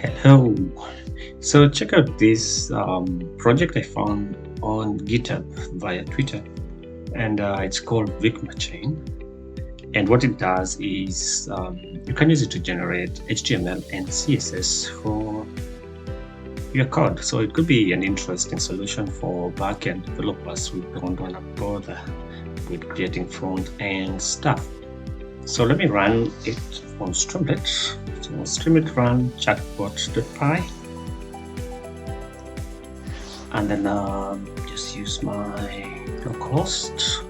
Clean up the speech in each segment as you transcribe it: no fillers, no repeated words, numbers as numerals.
Hello. So check out this project I found on GitHub via Twitter, and it's called FigmaChain. And what it does is you can use it to generate HTML and CSS for your code. So it could be an interesting solution for backend developers who don't want to bother with creating front-end stuff. So let me run it on Streamlit. So Streamlit run chatbot.py, and then just use my localhost.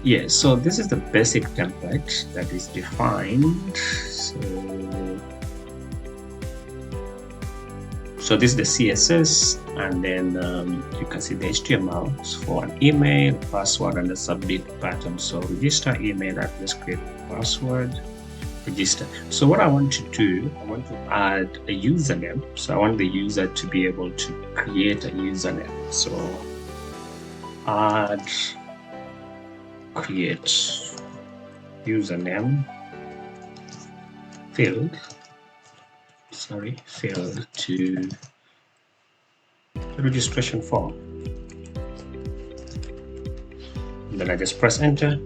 Yeah, so this is the basic template that is defined. So this is the CSS, and then you can see the HTML for an email, password, and the submit button. So register email address, create password, register. So what I want to do, I want to add a username. So I want the user to be able to create a username. So add create username field to the registration form. And then I just press enter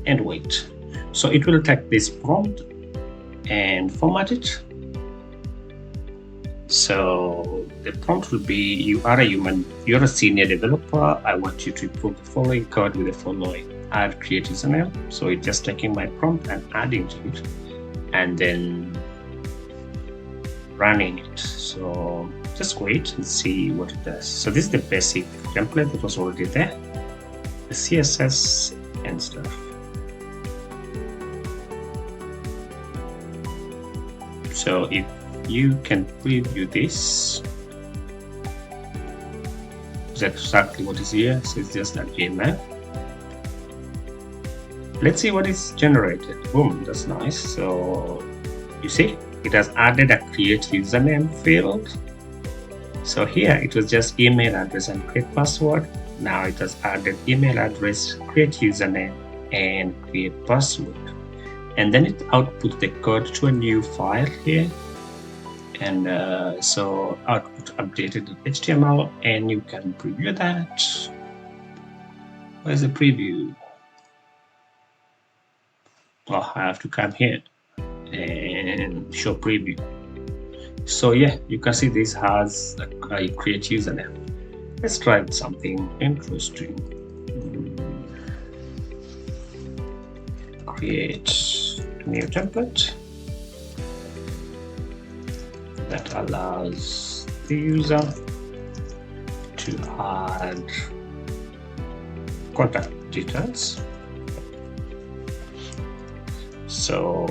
and wait. So it will take this prompt and format it. So the prompt will be, you're a senior developer. I want you to improve the following code with the following. Add create username. So it's just taking my prompt and adding to it, and then running it. So just wait and see what it does. So this is the basic template that was already there, the CSS and stuff. So if you can preview this, that's exactly what is here. So it's just an email. Let's see what is generated. Boom, that's nice. So you see, it has added a create username field. So here it was just email address and create password. Now it has added email address, create username, and create password. And then it outputs the code to a new file here. And so output updated HTML, and you can preview that. Where's the preview? Well, I have to come here and show preview. So yeah, you can see this has a create username. Let's try something interesting. Create a new template that allows the user to add contact details. So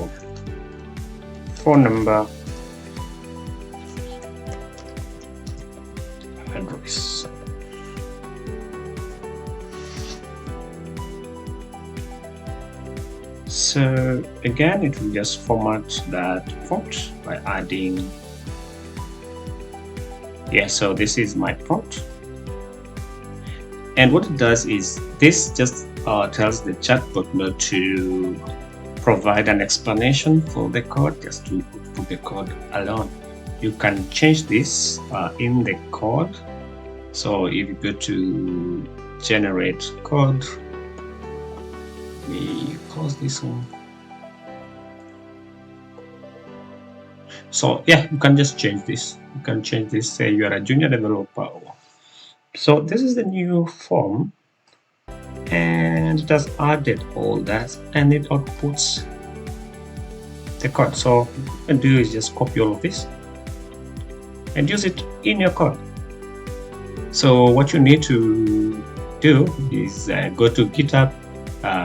phone number, address. So again, it will just format that prompt by adding. Yeah, so this is my prompt. And what it does is this just tells the chatbot not to provide an explanation for the code, just to put the code alone. You can change this in the code. So if you go to generate code, we close this one. So yeah, you can just change this. You can change this, say you are a junior developer. So this is the new form, and it has added all that, and it outputs the code. So what you can do is just copy all of this and use it in your code. So what you need to do is go to GitHub,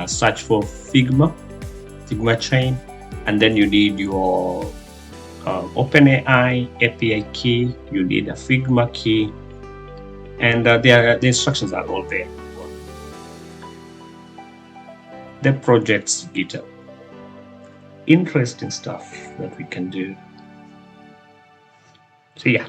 search for FigmaChain, and then you need your OpenAI API key, you need a Figma key, and the instructions are all there. The project's GitHub. Interesting stuff that we can do. So yeah.